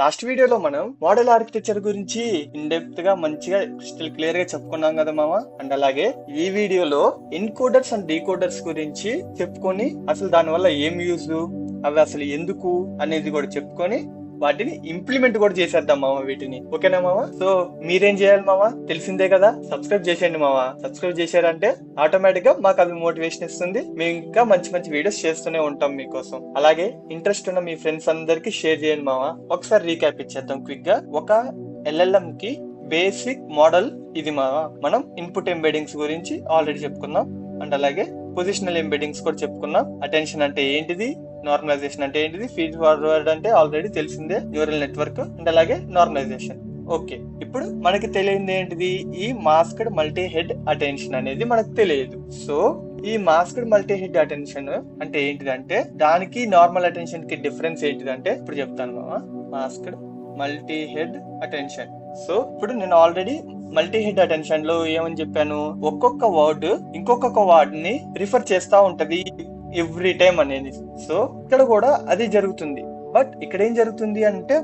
Last వీడియోలో మనం model architecture గురించి ఇన్ డెప్త్ గా మంచిగా క్రిస్టల్ క్లియర్ గా చెప్పుకున్నాం కదా మామ. అండ్ అలాగే ఈ వీడియోలో ఎన్కోడర్స్ అండ్ డీకోడర్స్ గురించి చెప్పుకొని అసలు దాని వల్ల ఏం యూజ్, అవి అసలు ఎందుకు అనేది కూడా చెప్పుకొని వాటిని ఇంప్లిమెంట్ కూడా చేసేద్దాం మామ వీటిని. ఓకేనా మామ? సో మీరేం చేయాలి మామ, తెలిసిందే కదా, సబ్స్క్రైబ్ చేసేయండి మామ. సబ్స్క్రైబ్ చేశారంటే ఆటోమేటిక్ గా మాకు అది మోటివేషన్ ఇస్తుంది, మేము ఇంకా మంచి మంచి వీడియోస్ చేస్తూనే ఉంటాం మీకోసం. అలాగే ఇంట్రెస్ట్ ఉన్న మీ ఫ్రెండ్స్ అందరికి షేర్ చేయండి మామ. ఒకసారి రీక్యాప్ ఇచ్చేద్దాం క్విక్ గా. ఒక LLM కి బేసిక్ మోడల్ ఇది మామ. మనం ఇన్పుట్ ఎంబెడింగ్స్ గురించి ఆల్రెడీ చెప్పుకున్నాం. అండ్ అలాగే పొజిషనల్ ఎంబెడింగ్స్ కూడా చెప్పుకున్నాం. అటెన్షన్ అంటే ఏంటిది, నార్మలైజేషన్ అంటే ఏంటిది, ఫీడ్ ఫార్వర్డ్ అంటే ఆల్రెడీ తెలిసిందే, న్యూరల్ నెట్వర్క్. అండ్ అలాగే నార్మలైజేషన్. ఓకే, ఇప్పుడు మనకి తెలియంది ఏంటిది, ఈ మాస్క్డ్ మల్టీ హెడ్ అటెన్షన్ అనేది మనకు తెలియదు. సో ఈ మాస్క్డ్ మల్టీ హెడ్ అటెన్షన్ అంటే ఏంటిదంటే, దానికి నార్మల్ అటెన్షన్ కి డిఫరెన్స్ ఏంటిదంటే ఇప్పుడు చెప్తాను మామ. Masked multi head attention. So ఇప్పుడు నేను ఆల్రెడీ మల్టీ హెడ్ అటెన్షన్ లో ఏమని చెప్పాను, ఒక్కొక్క వర్డ్ ఇంకొక వర్డ్ ని రిఫర్ చేస్తా ఉంటది ఎవ్రీ టైం అనేది. సో ఇక్కడ కూడా అది జరుగుతుంది. బట్ ఇక్కడ ఏం జరుగుతుంది అంటే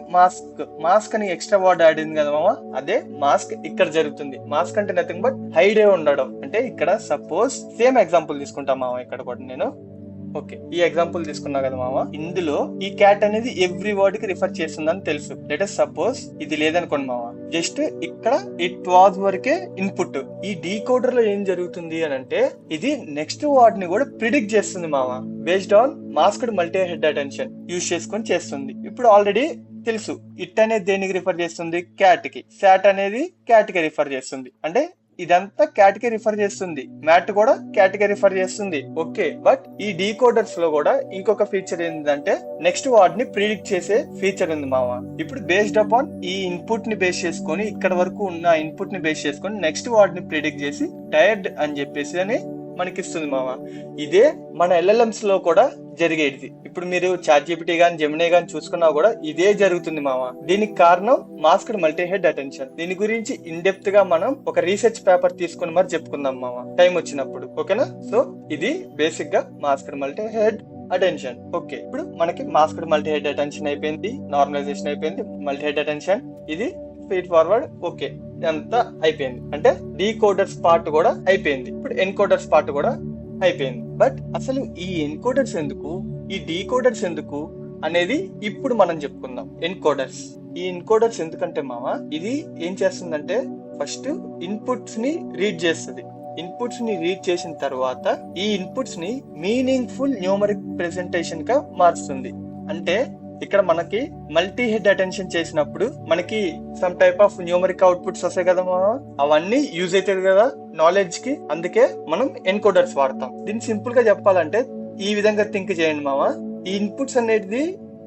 మాస్క్ అని ఎక్స్ట్రా వర్డ్ యాడ్ అయింది కదా మామ, అదే మాస్క్ ఇక్కడ జరుగుతుంది. మాస్క్ అంటే నథింగ్ బట్ హైడ్ ఉండడం. అంటే ఇక్కడ సపోజ్ సేమ్ ఎగ్జాంపుల్ తీసుకుంటాం మామ. ఇక్కడ కూడా నేను ఓకే ఈ ఎగ్జాంపుల్ తీసుకున్నా కదా మామ. ఇందులో ఈ క్యాట్ అనేది ఎవ్రీ వర్డ్ కి రిఫర్ చేస్తుందని తెలుసు. లెట్ సపోజ్ ఇది లేదనుకోండి మామ, జస్ట్ ఇక్కడ ఇట్ వాజ్ వరకే ఇన్పుట్. ఈ డీకోడర్ లో ఏం జరుగుతుంది అని అంటే, ఇది నెక్స్ట్ వర్డ్ ని కూడా ప్రిడిక్ట్ చేస్తుంది మామ, based on masked multi head attention use చేసుకొని చేస్తుంది. ఇప్పుడు ఆల్రెడీ తెలుసు ఇట్ అనేది దేనికి రిఫర్ చేస్తుంది, క్యాట్ కి. సాట్ అనేది క్యాట్ కి రిఫర్ చేస్తుంది. అంటే ఇదంతా క్యాట్ కి రిఫర్ చేస్తుంది, మ్యాట్ కూడా క్యాట్ కి రిఫర్ చేస్తుంది. ఓకే, బట్ ఈ డీకోడర్స్ లో కూడా ఇంకొక ఫీచర్ ఏంటంటే, నెక్స్ట్ వర్డ్ ని ప్రిడిక్ట్ చేసే ఫీచర్ ఉంది మామ. ఇప్పుడు బేస్డ్ అపాన్ ఈ ఇన్పుట్ ని బేస్ చేసుకొని, ఇక్కడ వరకు ఉన్న ఇన్పుట్ ని బేస్ చేసుకొని నెక్స్ట్ వర్డ్ ని ప్రిడిక్ట్ చేసి టైర్డ్ అని చెప్పేసి అని మనకి ఇస్తుంది మామ. ఇదే మన LLMs లో కూడా జరిగేది. ఇప్పుడు మీరు ChatGPT గాని జెమినీ గాని చూసుకున్నా కూడా ఇదే జరుగుతుంది మామ. దీనికి కారణం మాస్క్డ్ మల్టీ హెడ్ అటెన్షన్. దీని గురించి ఇన్ డెప్త్ గా మనం ఒక రీసెర్చ్ పేపర్ తీసుకుని మరి చెప్పుకుందాం మామ, టైం వచ్చినప్పుడు. ఓకేనా? సో ఇది బేసిక్ గా masked multi head attention. Okay, ఇప్పుడు మనకి మాస్క్డ్ మల్టీ హెడ్ అటెన్షన్ అయిపోయింది, నార్మలైజేషన్ అయిపోయింది, మల్టీ హెడ్ అటెన్షన్, ఇది ఫీడ్ ఫార్వర్డ్. ఓకే, ఇదంతా అయిపోయింది. అంటే డీకోడర్స్ పార్ట్ కూడా అయిపోయింది. ఇప్పుడు ఎన్కోడర్స్ పార్ట్ కూడా అయిపోయింది. బట్ అసలు ఈ ఎన్కోడర్స్ ఎందుకు, ఈ డీకోడర్స్ ఎందుకు అనేది ఇప్పుడు మనం చెప్పుకుందాం. ఎన్కోడర్స్, ఈ ఎన్కోడర్స్ ఎందుకంటే మామ, ఇది ఏం చేస్తుందంటే ఫస్ట్ ఇన్పుట్స్ ని రీడ్ చేస్తుంది. ఇన్పుట్స్ ని రీడ్ చేసిన తర్వాత ఈ ఇన్పుట్స్ ని మీనింగ్ఫుల్ న్యూమరిక్ ప్రెజెంటేషన్ గా మారుస్తుంది. అంటే ఇక్కడ మనకి మల్టీ హెడ్ అటెన్షన్ చేసినప్పుడు మనకి some type of numeric outputs వస్తాయి కదా మామ, అవన్నీ యూజ్ అవుతాయి కదా నాలెడ్జ్ కి. అందుకే మనం ఎన్కోడర్స్ వాడతాం. దీన్ని సింపుల్ గా చెప్పాలంటే ఈ విధంగా థింక్ చేయండి మామ. ఈ ఇన్పుట్స్ అనేది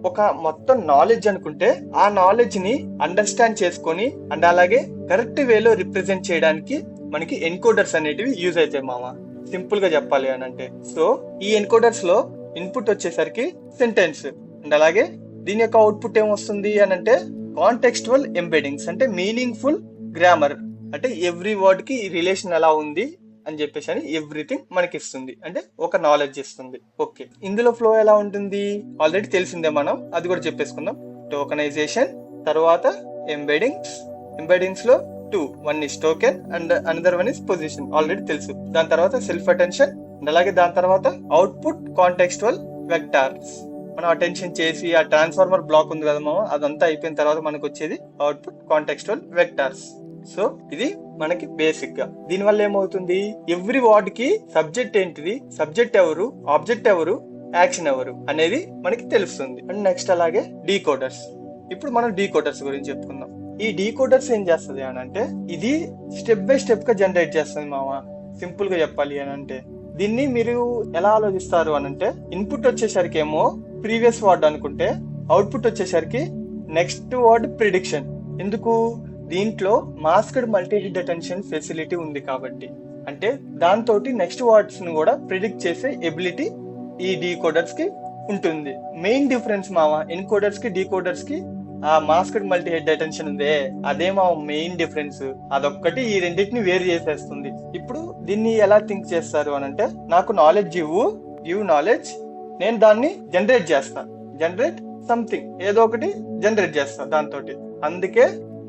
ఒక మొత్తం నాలెడ్జ్ అనుకుంటే, ఆ నాలెడ్జ్ ని అండర్స్టాండ్ చేసుకొని అండ్ అలాగే కరెక్ట్ వేలో రిప్రజెంట్ చేయడానికి మనకి ఎన్కోడర్స్ అనేటివి యూజ్ అవుతాయి మామ, సింపుల్ గా చెప్పాలి అని అంటే. సో ఈ ఎన్కోడర్స్ లో ఇన్పుట్ వచ్చేసరికి సెంటెన్స్, అండ్ అలాగే దీని యొక్క అవుట్పుట్ ఏమొస్తుంది అని అంటే కాంటెక్స్చువల్ ఎంబెడింగ్స్, అంటే మీనింగ్ఫుల్ గ్రామర్. అంటే ఎవ్రీ వర్డ్ కి రిలేషన్ ఎలా ఉంది అని చెప్పేసి అని ఎవ్రీథింగ్ మనకి ఇస్తుంది, అంటే ఒక నాలెడ్జ్ ఇస్తుంది. ఓకే, ఇందులో ఫ్లో ఎలా ఉంటుంది ఆల్రెడీ తెలిసిందే, మనం అది కూడా చెప్పేసుకుందాం. టోకనైజేషన్, తర్వాత ఎంబెడింగ్స్. ఎంబెడింగ్స్ లో two, one is token and another one is position, already తెలుసు. దాని తర్వాత సెల్ఫ్ అటెన్షన్, అండ్ అలాగే దాని తర్వాత అవుట్పుట్ కాంటెక్స్చువల్ వెక్టార్స్. మనం అటెన్షన్ చేసి ఆ ట్రాన్స్ఫార్మర్ బ్లాక్ ఉంది కదా మామ, అదంతా అయిపోయిన తర్వాత మనకు వచ్చేది అవుట్పుట్ కాంటెక్స్చువల్ వెక్టార్స్. సో ఇది మనకి బేసిక్ గా. దీని వల్ల ఏమవుతుంది, ఎవ్రీ వర్డ్ కి సబ్జెక్ట్ ఏంటిది, సబ్జెక్ట్ ఎవరు, ఆబ్జెక్ట్ ఎవరు, యాక్షన్ ఎవరు అనేది మనకి తెలుస్తుంది. అండ్ నెక్స్ట్ అలాగే డీకోడర్స్. ఇప్పుడు మనం డీకోడర్స్ గురించి చెప్పుకుందాం. ఈ డీకోడర్స్ ఏం చేస్తుంది అని అంటే, ఇది స్టెప్ బై స్టెప్ గా జనరేట్ చేస్తుంది మామ, సింపుల్ గా చెప్పాలి అని అంటే. దీన్ని మీరు ఎలా ఆలోచిస్తారు అని అంటే, ఇన్పుట్ వచ్చేసరికి ఏమో ప్రీవియస్ వర్డ్ అనుకుంటే, అవుట్పుట్ వచ్చేసరికి నెక్స్ట్ వర్డ్ ప్రిడిక్షన్. ఎందుకు, దీంట్లో masked multi head attention facility ఉంది కాబట్టి. అంటే దాంతో నెక్స్ట్ వర్డ్స్ ను కూడా ప్రిడిక్ట్ చేసే ఎబిలిటీ ఈ డీకోడర్స్ కి ఉంటుంది. మెయిన్ డిఫరెన్స్ మామ ఎన్కోడర్స్ కి డీకోడర్స్ కి ఆ మాస్క్డ్ మల్టీ హెడ్ అటెన్షన్ ఉందే, అదే మా మెయిన్ డిఫరెన్స్. అదొక్కటి ఈ రెండింటిని వేరు చేసేస్తుంది. ఇప్పుడు దీన్ని ఎలా థింక్ చేస్తారు అని అంటే, నాకు నాలెడ్జ్ గివ్ నాలెడ్జ్, నేను దాన్ని జనరేట్ చేస్తా, జనరేట్ సంథింగ్ ఏదో ఒకటి జనరేట్ చేస్తాం దాంతో. అందుకే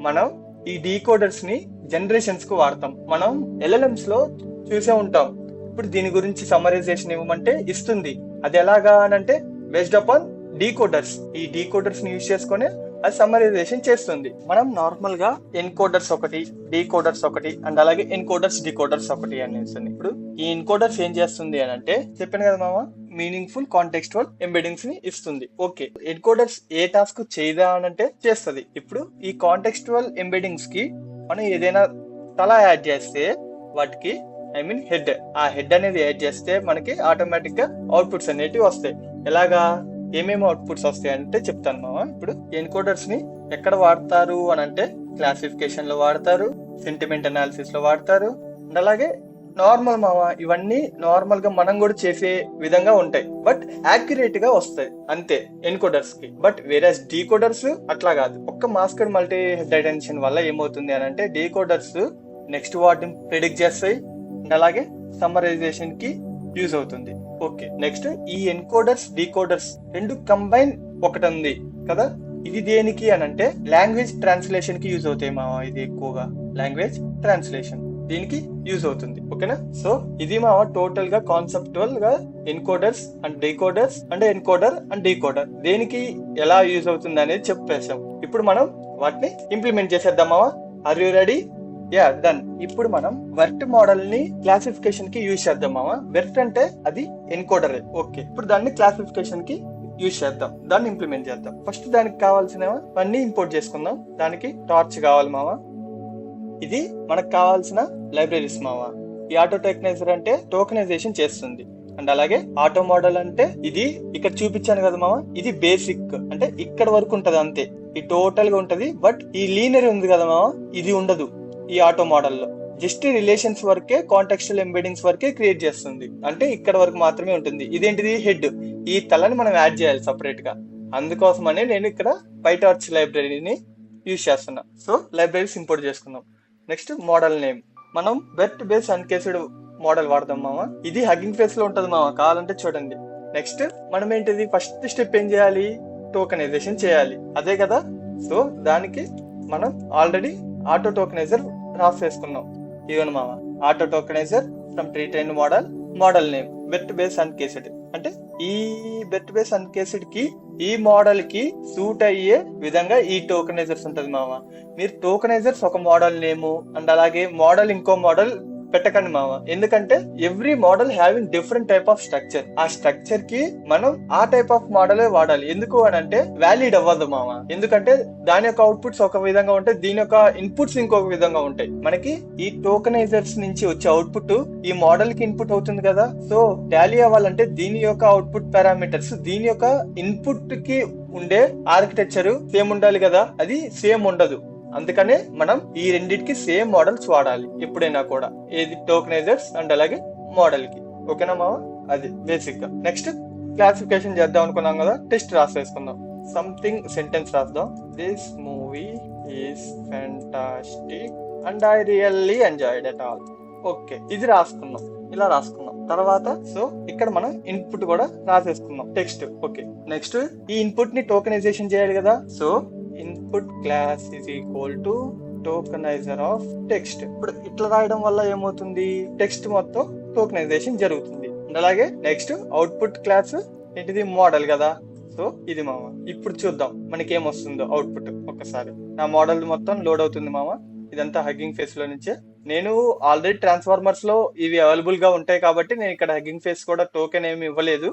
మనం ఈ డీకోడర్స్ ని జనరేషన్స్ కు వాడతాం. మనం LLMs లో చూసే ఉంటాం. ఇప్పుడు దీని గురించి సమ్మరైజేషన్ ఇవ్వమంటే ఇస్తుంది. అది ఎలాగా అనంటే బేస్డ్ అపాన్ డీకోడర్స్. ఈ డీకోడర్స్ ని యూజ్ చేసుకొని అది సమ్మరైజేషన్ చేస్తుంది. మనం నార్మల్ గా ఎన్కోడర్స్ ఒకటి, డీకోడర్స్ ఒకటి, అండ్ అలాగే ఎన్కోడర్స్ డీకోడర్స్ ఒకటి అనేసి. ఇప్పుడు ఈ ఎన్కోడర్స్ ఏం చేస్తుంది అని అంటే చెప్పాను కదా మామ, మీనింగ్ఫుల్ కాంటెక్స్చువల్ ఎంబెడింగ్స్ ని ఇస్తుంది. ఓకే, ఎన్కోడర్స్ ఏ టాస్క్ చేయదా అనంటే చేస్తుంది. ఇప్పుడు ఈ కాంటెక్స్చువల్ ఎంబెడింగ్స్ కి మనం ఏదైనా తల యాడ్ చేస్తే వాటికి హెడ్, ఆ హెడ్ అనేది యాడ్ చేస్తే మనకి ఆటోమేటిక్ గా అవుట్పుట్స్ అనేటివి వస్తాయి. ఎలాగా, ఏమేమి అవుట్పుట్స్ వస్తాయి అంటే చెప్తాను మామ. ఇప్పుడు ఎన్కోడర్స్ ని ఎక్కడ వాడతారు అని అంటే క్లాసిఫికేషన్ లో వాడతారు, సెంటిమెంట్ అనాలిసిస్ లో వాడతారు, అండ్ అలాగే నార్మల్ మామ ఇవన్నీ నార్మల్ గా మనం కూడా చేసే విధంగా ఉంటాయి, బట్ యాక్యురేట్ గా వస్తాయి అంతే ఎన్కోడర్స్ కి. బట్ వేరే డీకోడర్స్ అట్లా కాదు. ఒక్క మాస్క్డ్ మల్టీ హెడ్ అటెన్షన్ వల్ల ఏమవుతుంది అని అంటే డీకోడర్స్ నెక్స్ట్ వాటిని ప్రిడిక్ట్ చేస్తాయి, అండ్ అలాగే సమ్మరైజేషన్ కి యూజ్ అవుతుంది. ఓకే, నెక్స్ట్ ఈ ఎన్కోడర్స్ డీకోడర్స్ రెండు కంబైన్ ఒకటి ఉంది కదా. ఇది దేనికి అని అంటే లాంగ్వేజ్ ట్రాన్స్లేషన్ కి యూజ్ అవుతాయి మామ. ఇది ఎక్కువగా లాంగ్వేజ్ ట్రాన్స్లేషన్ దీనికి యూజ్ అవుతుంది. ఓకేనా. సో ఇది మామ టోటల్ గా కాన్సెప్టువల్ గా encoders and decoders and encoder and decoder దేనికి ఎలా యూజ్ అవుతుంది అనేది చెప్పేసాం. ఇప్పుడు మనం వాటిని ఇంప్లిమెంట్ చేసేద్దాం మామ. Are you ready? Yeah, done. ఇప్పుడు మనం వెర్ట్ మోడల్ ని క్లాసిఫికేషన్ కి యూజ్ చేద్దాం మామ. వెర్ట్ అంటే అది ఎన్కోడర్. ఓకే, ఇప్పుడు దాన్ని క్లాసిఫికేషన్ కి యూజ్ చేద్దాం, దాన్ని ఇంప్లిమెంట్ చేద్దాం. ఫస్ట్ దానికి కావాల్సినవి అన్ని ఇంపోర్ట్ చేసుకుందాం. దానికి టార్చ్ కావాలి మామ. ఇది మనకు కావాల్సిన లైబ్రరీస్ మామ. ఈ ఆటో టోకెనైజర్ అంటే టోకెనైజేషన్ చేస్తుంది, అండ్ అలాగే ఆటో మోడల్ అంటే ఇది ఇక్కడ చూపించాను కదా మామ, ఇది బేసిక్ అంటే ఇక్కడ వరకు ఉంటది అంతే. ఈ టోటల్ గా ఉంటది, బట్ ఈ లీనర్ ఉంది కదా మామ, ఇది ఉండదు ఈ ఆటో మోడల్ లో. జస్ట్ రిలేషన్స్ వరకే, కాంటెక్స్చువల్ ఎంబెడింగ్స్ వరకే క్రియేట్ చేస్తుంది, అంటే ఇక్కడ వరకు మాత్రమే ఉంటుంది. ఇదేంటిది హెడ్, ఈ తలని మనం యాడ్ చేయాలి సపరేట్ గా. అందుకోసమనే నేను ఇక్కడ పైటార్చ్ లైబ్రరీని యూజ్ చేస్తున్నా. సో లైబ్రరీస్ ఇంపోర్ట్ చేసుకుందాం. నెక్స్ట్ మోడల్ నేమ్, మనం వెర్ట్ బేస్ అన్కేస్డ్ మోడల్ వాడదాం మామ. ఇది హగ్గింగ్ ఫేస్ లో ఉంటది మామ, కావాలంటే చూడండి. నెక్స్ట్ మనం ఏంటిది, ఫస్ట్ స్టెప్ ఏం చేయాలి, టోకెనైజేషన్ చేయాలి, అదే కదా. సో దానికి మనం ఆల్రెడీ ఆటో టోకెనైజర్ రాసేసుకున్నాం. ఇవన్న మామ auto tokenizer from pretrained model, model name BERT base uncased. అంటే ఈ వెర్ట్ బేస్ అన్కేస్డ్ కి ఈ మోడల్ కి సూట్ అయ్యే విధంగా ఈ టోకెనైజర్స్ ఉంటది మామ. మీరు టోకెనైజర్స్ ఒక మోడల్ నేము అండ్ అలాగే మోడల్ ఇంకో మోడల్ పెట్టకండి మామ. ఎందుకంటే every model having different type of structure. ఆ స్ట్రక్చర్ కి మనం ఆ టైప్ ఆఫ్ మోడలే వాడాలి. ఎందుకు అని అంటే వ్యాలిడ్ అవ్వదు మామ. ఎందుకంటే దాని యొక్క అవుట్పుట్స్ ఒక విధంగా ఉంటాయి, దీని యొక్క ఇన్పుట్స్ ఇంకొక విధంగా ఉంటాయి. మనకి ఈ టోకెనైజర్స్ నుంచి వచ్చే అవుట్పుట్ ఈ మోడల్ కి ఇన్పుట్ అవుతుంది కదా. సో టాలీ అవ్వాలంటే దీని యొక్క అవుట్పుట్ పారామీటర్స్ దీని యొక్క ఇన్పుట్ కి ఉండే ఆర్కిటెక్చర్ సేమ్ ఉండాలి కదా, అది సేమ్ ఉండదు. అందుకనే మనం ఈ రెండింటికి సేమ్ మోడల్స్ వాడాలి ఎప్పుడైనా కూడా, ఏది టోకెనైజర్స్ అండ్ అలాగే మోడల్ కి. ఓకేనా మామ, అది బేసిక్ గా. నెక్స్ట్ క్లాసిఫికేషన్ చేద్దాం అనుకున్నాం కదా, టెస్ట్ రాసేసుకుందాం. సంథింగ్ సెంటెన్స్ రాద్దాం. This movie is fantastic and I really enjoyed it all. Okay, ఇది రాసుకున్నాం, ఇలా రాసుకున్నాం. తర్వాత సో ఇక్కడ మనం ఇన్పుట్ కూడా రాసేసుకున్నాం, టెక్స్ట్. ఓకే, నెక్స్ట్ ఈ ఇన్పుట్ ని టోకెనైజేషన్ చేయాలి కదా. So input class is equal to టోకెనైజర్ of text. ఇప్పుడు ఇట్లా రాయడం వల్ల ఏమవుతుంది, టెక్స్ట్ మొత్తం టోకెనైజేషన్ జరుగుతుంది. అలాగే నెక్స్ట్ అవుట్పుట్ క్లాస్ ఏంటిది, మోడల్ కదా. సో ఇది మామ. ఇప్పుడు చూద్దాం మనకి ఏమొస్తుందో అవుట్పుట్. ఒక్కసారి నా మోడల్ మొత్తం లోడ్ అవుతుంది మామ. ఇదంతా హగ్గింగ్ ఫేస్ లో నుంచే. నేను ఆల్రెడీ ట్రాన్స్ఫార్మర్స్ లో ఇవి అవైలబుల్ గా ఉంటాయి కాబట్టి నేను ఇక్కడ హగ్గింగ్ ఫేస్ కూడా టోకెన్ ఏమి ఇవ్వలేదు.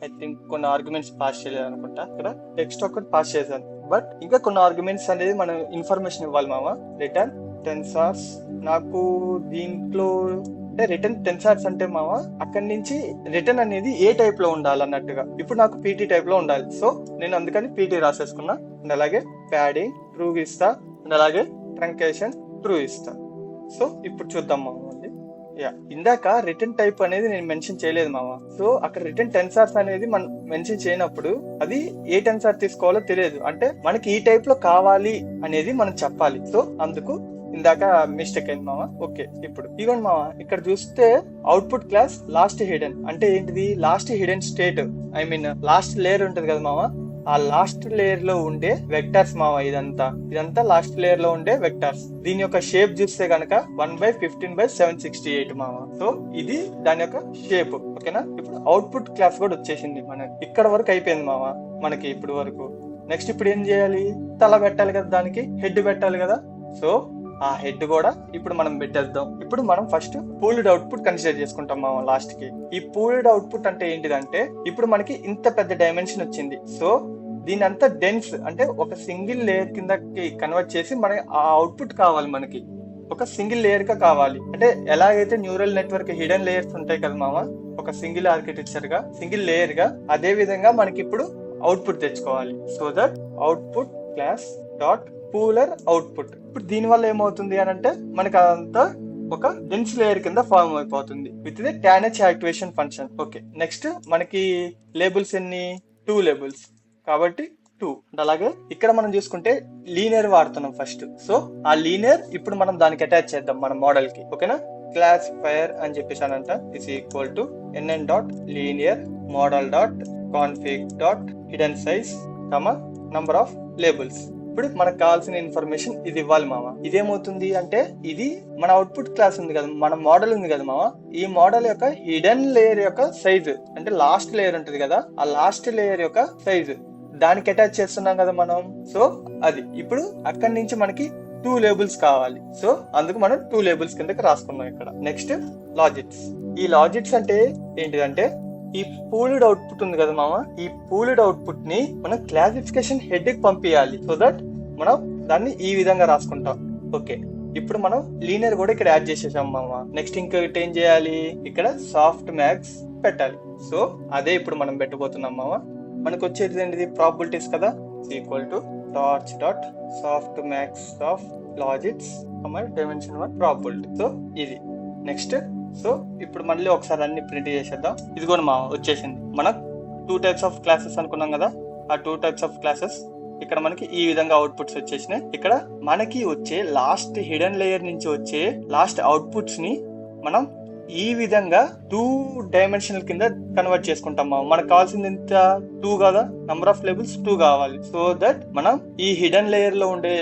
ఐ థింక్ కొన్ని ఆర్గ్యుమెంట్స్ పాస్ చేయలేదు అనుకుంటా. ఇక్కడ టెక్స్ట్ ఒకటి పాస్ చేశాను, బట్ ఇంకా కొన్ని ఆర్గ్యుమెంట్స్ అనేది మనం ఇన్ఫర్మేషన్ ఇవ్వాలి మామ. రిటర్న్ టెన్సార్స్, నాకు దీంట్లో అంటే రిటర్న్ టెన్సార్స్ అంటే మామ అక్కడి నుంచి రిటర్న్ అనేది ఏ టైప్ లో ఉండాలి అన్నట్టుగా. ఇప్పుడు నాకు పీటీ టైప్ లో ఉండాలి. సో నేను అందుకని పీటీ రాసేసుకున్నా. అండ్ అలాగే ప్యాడింగ్ ట్రూ ఇస్తా, అండ్ అలాగే ట్రంకేషన్ ట్రూ ఇస్తా. సో ఇప్పుడు చూద్దాం మామ. ఇందాక రిటర్న్ టైప్ అనేది నేను మెన్షన్ చేయలేదు మామ. సో అక్కడ రిటర్న్ టెన్సార్స్ అనేది మనం మెన్షన్ చేయనప్పుడు అది ఏ టెన్సార్ తీసుకోవాలో తెలియదు. అంటే మనకి ఈ టైప్ లో కావాలి అనేది మనం చెప్పాలి. సో అందుకు ఇందాక మిస్టేక్ అయింది మామ. ఓకే, ఇప్పుడు ఇవ్వండి మామ. ఇక్కడ చూస్తే అవుట్పుట్ క్లాస్ లాస్ట్ హిడెన్ అంటే ఏంటిది, last hidden state, I mean last layer ఉంటది కదా మామ, ఆ లాస్ట్ లేయర్ లో ఉండే వెక్టర్స్ మావా. ఇదంతా లాస్ట్ లేయర్ లో ఉండే వెక్టర్స్. దీని యొక్క షేప్ చూస్తే గనక 1/15/768 మావా. సో ఇది దాని యొక్క షేప్. ఓకేనా. ఇప్పుడు అవుట్పుట్ క్లాస్ కూడా వచ్చేసింది మనకి. ఇక్కడ వరకు అయిపోయింది మావా మనకి ఇప్పుడు వరకు. నెక్స్ట్ ఇప్పుడు ఏం చేయాలి? తల పెట్టాలి కదా, దానికి హెడ్ పెట్టాలి కదా. సో ఆ హెడ్ కూడా ఇప్పుడు మనం పెట్టేద్దాం. ఇప్పుడు మనం ఫస్ట్ పూల్డ్ అవుట్పుట్ కన్సిడర్ చేసుకుంటాం మామ లాస్ట్ కి. ఈ పూల్డ్ అవుట్పుట్ అంటే ఏంటిదంటే, ఇప్పుడు మనకి ఇంత పెద్ద డైమెన్షన్ వచ్చింది. సో దీని అంతా డెన్స్ అంటే ఒక సింగిల్ లేయర్ కిందకి కన్వర్ట్ చేసి మనకి ఆ అవుట్పుట్ కావాలి. మనకి ఒక సింగిల్ లేయర్ గా కావాలి. అంటే ఎలాగైతే న్యూరల్ నెట్వర్క్ హిడెన్ లేయర్స్ ఉంటాయి కదా మామ, ఒక సింగిల్ ఆర్కిటెక్చర్ గా సింగిల్ లేయర్ గా, అదే విధంగా మనకి ఇప్పుడు అవుట్పుట్ తెచ్చుకోవాలి. So that output class dot pooler output. ఇప్పుడు దీని వల్ల ఏమవుతుంది అని అంటే, మనకి అదంతా ఒక డెన్స్ లేయర్ కింద ఫార్మ్ అయిపోతుంది with the tanh activation function. Okay. Next మనకి లేబుల్స్ ఎన్ని? 2 లేబుల్స్ కాబట్టి 2. అలాగే ఇక్కడ మనం చూసుకుంటే లీనియర్ వాడుతున్నాం ఫస్ట్. సో ఆ లీనియర్ ఇప్పుడు మనం దానికి అటాచ్ చేద్దాం మన మోడల్ కి. ఓకేనా. క్లాస్ ఫైర్ అని చెప్పేసానంట is equal to nn dot linear model dot config dot hidden size number of labels. ఇప్పుడు మనకు కావాల్సిన ఇన్ఫర్మేషన్ ఇది ఇవ్వాలి మామ. ఇదేమవుతుంది అంటే, ఇది మన అవుట్పుట్ క్లాస్ ఉంది కదా, మన మోడల్ ఉంది కదా మామ, ఈ మోడల్ యొక్క హిడెన్ లేయర్ యొక్క సైజు అంటే లాస్ట్ లేయర్ ఉంటుంది కదా, ఆ లాస్ట్ లేయర్ యొక్క సైజు దానికి అటాచ్ చేస్తున్నాం కదా మనం. సో అది ఇప్పుడు అక్కడి నుంచి మనకి 2 లేబుల్స్ కావాలి. సో అందుకు మనం 2 లేబుల్స్ కిందకి రాసుకున్నాం ఇక్కడ. నెక్స్ట్ లాజిట్స్. ఈ లాజిట్స్ అంటే ఏంటిదంటే, ఈ పూల్డ్ అవుట్పుట్ ఉంది కదా మామ, ఈ పూల్డ్ అవుట్పుట్ ని మనం క్లాసిఫికేషన్ హెడ్ కి పంపించాలి. సో దట్ మనం దాన్ని ఈ విధంగా రాసుకుంటాం. ఓకే. ఇప్పుడు మనం లీనియర్ కూడా ఇక్కడ యాడ్ చేసేసాం మామ. నెక్స్ట్ ఇంకొకటి ఏం చేయాలి? ఇక్కడ సాఫ్ట్ మ్యాక్స్ పెట్టాలి. సో అదే ఇప్పుడు మనం పెట్టబోతున్నాం మామ. మనకు వచ్చేది ఏంటిది? ప్రాబిలిటీస్ కదా. Equal to torch dot softmax of logits dimension 1 probability. So ఇది నెక్స్ట్. సో ఇప్పుడు మళ్ళీ ఒకసారి అన్ని ప్రింట్ చేసేద్దాం. ఇది కూడా మా వచ్చేసింది. మనం 2 టైప్స్ ఆఫ్ క్లాసెస్ అనుకున్నాం కదా, ఆ 2 టైప్స్ ఆఫ్ క్లాసెస్ ఇక్కడ మనకి ఈ విధంగా అవుట్పుట్స్ వచ్చేసినాయి. ఇక్కడ మనకి వచ్చే లాస్ట్ హిడెన్ లేయర్ నుంచి వచ్చే లాస్ట్ అవుట్పుట్స్ ని మనం ఈ విధంగా 2 డైమెన్షనల్ కింద కన్వర్ట్ చేసుకుంటాం. మనకు కావాల్సింది ఎంత? 2 కదా, నంబర్ ఆఫ్ లేబుల్స్ 2 కావాలి. సో దట్ మనం ఈ హిడెన్ లేయర్ లో ఉండే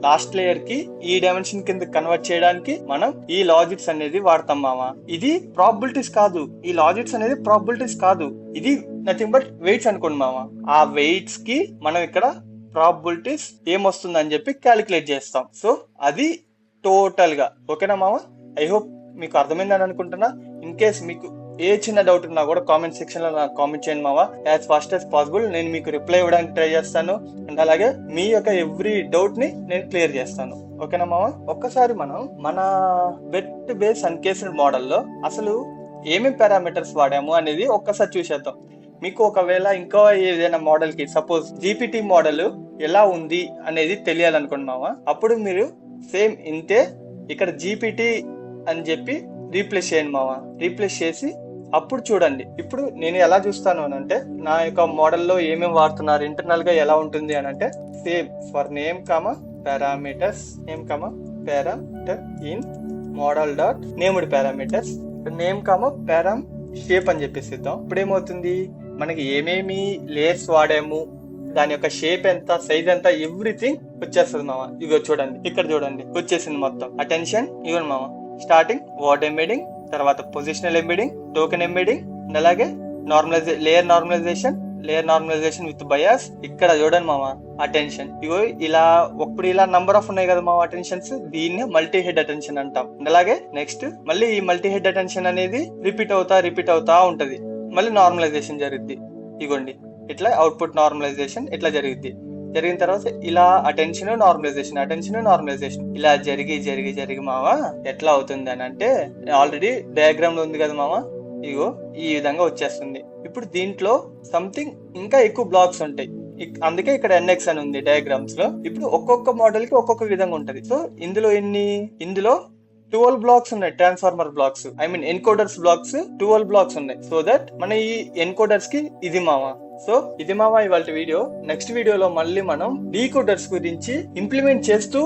లాస్ట్ లేయర్ కి ఈ డైమెన్షన్ కింద కన్వర్ట్ చేయడానికి మనం ఈ లాజిట్స్ అనేది వాడతాం మామ. ఇది ప్రాబిలిటీస్ కాదు, ఈ లాజిట్స్ అనేది ప్రాబిలిటీస్ కాదు, ఇది నథింగ్ బట్ వెయిట్స్ అనుకోండి మామ. ఆ వెయిట్స్ కి మనం ఇక్కడ ప్రాబిలిటీస్ ఏమొస్తుంది అని చెప్పి క్యాలిక్యులేట్ చేస్తాం. సో అది టోటల్ గా. ఓకేనా మామ? ఐ హోప్ మీకు అర్థమైందని అనుకుంటున్నా. ఇన్ కేస్ మీకు ఏ చిన్న డౌట్ ఉన్నా కూడా కామెంట్ సెక్షన్ లో నాకు కామెంట్ చేయండి మావా. యాజ్ ఫాస్ట్ యాజ్ పాసిబుల్ నేను మీకు రిప్లై ఇవ్వడానికి ట్రై చేస్తాను. అండ్ అలాగే మీ యొక్క ఎవ్రీ డౌట్ ని నేను క్లియర్ చేస్తాను. ఓకేనా మావా? ఒక్కసారి మనం మన వెట్ బేస్ అన్కేస్డ్ మోడల్లో అసలు ఏమేమి పారామీటర్స్ వాడాము అనేది ఒక్కసారి చూసేద్దాం. మీకు ఒకవేళ ఇంకా ఏదైనా మోడల్ కి సపోజ్ జీపీటీ మోడల్ ఎలా ఉంది అనేది తెలియాలనుకోండి మావా, అప్పుడు మీరు సేమ్ ఇంతే ఇక్కడ జీపీటీ అని చెప్పి రీప్లేస్ చేయండి మావా. రీప్లేస్ చేసి అప్పుడు చూడండి. ఇప్పుడు నేను ఎలా చూస్తాను అని అంటే, నా యొక్క మోడల్లో ఏమేమి వాడుతున్నారు, ఇంటర్నల్ గా ఎలా ఉంటుంది అని అంటే, same for name parameters parameter in model dot named parameters name param shape అని చెప్పేసి ఇద్దాం. ఇప్పుడు ఏమవుతుంది, మనకి ఏమేమి లేయర్స్ వాడాము, దాని యొక్క షేప్ ఎంత, సైజ్ ఎంత, ఎవ్రీథింగ్ వచ్చేస్తుంది మామ. ఇగో చూడండి, ఇక్కడ చూడండి వచ్చేసింది మొత్తం. అటెన్షన్ ఇవ్వండి మామ. స్టార్టింగ్ వర్డ్ ఎంబెడింగ్, తర్వాత పొజిషనల్ ఎంబెడింగ్, టోకెన్ ఎంబెడింగ్, అలాగే లేయర్ నార్మలైజేషన్ విత్ బయాస్. ఇక్కడ చూడండి మామ అటెన్షన్. ఇగో ఇలా ఇప్పుడు ఇలా నంబర్ ఆఫ్ ఉన్నాయి కదా మామ అటెన్షన్స్, దీన్ని మల్టీ హెడ్ అటెన్షన్ అంటాం. అలాగే నెక్స్ట్ మళ్ళీ ఈ మల్టీ హెడ్ అటెన్షన్ అనేది రిపీట్ అవుతా ఉంటది. మళ్ళీ నార్మలైజేషన్ జరుగుద్ది. ఇగోండి ఇట్లా అవుట్పుట్ నార్మలైజేషన్ ఇట్లా జరిగిన తర్వాత ఇలా అటెన్షన్ నార్మలైజేషన్ ఇలా జరిగి మావా ఎట్లా అవుతుంది అని అంటే, ఆల్రెడీ డయాగ్రామ్ లో ఉంది కదా మావా, ఇగో ఈ విధంగా వచ్చేస్తుంది. ఇప్పుడు దీంట్లో సంథింగ్ ఇంకా ఎక్కువ బ్లాక్స్ ఉంటాయి, అందుకే ఇక్కడ NX అని ఉంది డయాగ్రామ్స్ లో. ఇప్పుడు ఒక్కొక్క మోడల్ కి ఒక్కొక్క విధంగా ఉంటది. సో ఇందులో 12 బ్లాక్స్ ఉన్నాయి, transformer blocks, encoders blocks 12 blocks ఉన్నాయి. సో దట్ మన ఈ ఎన్కోడర్స్ కి ఇది మావా. సో ఇది మావా ఇవాళ వీడియో. నెక్స్ట్ వీడియోలో మళ్ళీ మనం డీకోడర్స్ గురించి ఇంప్లిమెంట్ చేస్తూ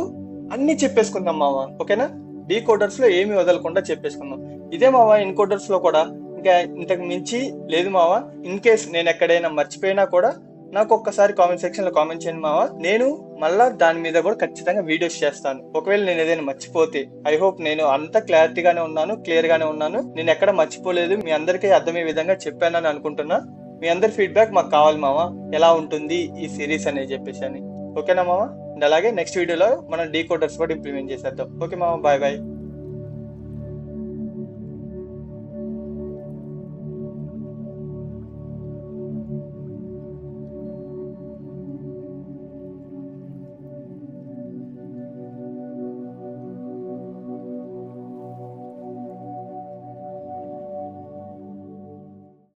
అన్ని చెప్పేసుకుందాం మావా. ఓకేనా? డీకోడర్స్ లో ఏమి వదలకుండా చెప్పేసుకుందాం. ఇదే మావా ఎన్కోడర్స్ లో కూడా ఇంకా ఇంతకు మించి లేదు మావా. ఇన్ కేస్ నేను ఎక్కడైనా మర్చిపోయినా కూడా నాకు ఒక్కసారి కామెంట్ సెక్షన్ లో కామెంట్ చేయండి మావా. నేను మళ్ళా దాని మీద కూడా ఖచ్చితంగా వీడియోస్ చేస్తాను. ఒకవేళ నేను ఏదైనా మర్చిపోతే, ఐ హోప్ నేను అంత క్లారిటీగానే ఉన్నాను, క్లియర్ గానే ఉన్నాను, నేను ఎక్కడ మర్చిపోలేదు, మీ అందరికీ అర్థమయ్యే విధంగా చెప్పానని అనుకుంటున్నా. మీ అందరి ఫీడ్బ్యాక్ మాకు కావాలి మావా, ఎలా ఉంటుంది ఈ సిరీస్ అనేది చెప్పేసి అని. ఓకేనా మావా? అండ్ అలాగే నెక్స్ట్ వీడియోలో మనం డీకోడర్స్ కూడా ఇంప్లిమెంట్ చేసేద్దాం. ఓకే మావా, బాయ్ బాయ్.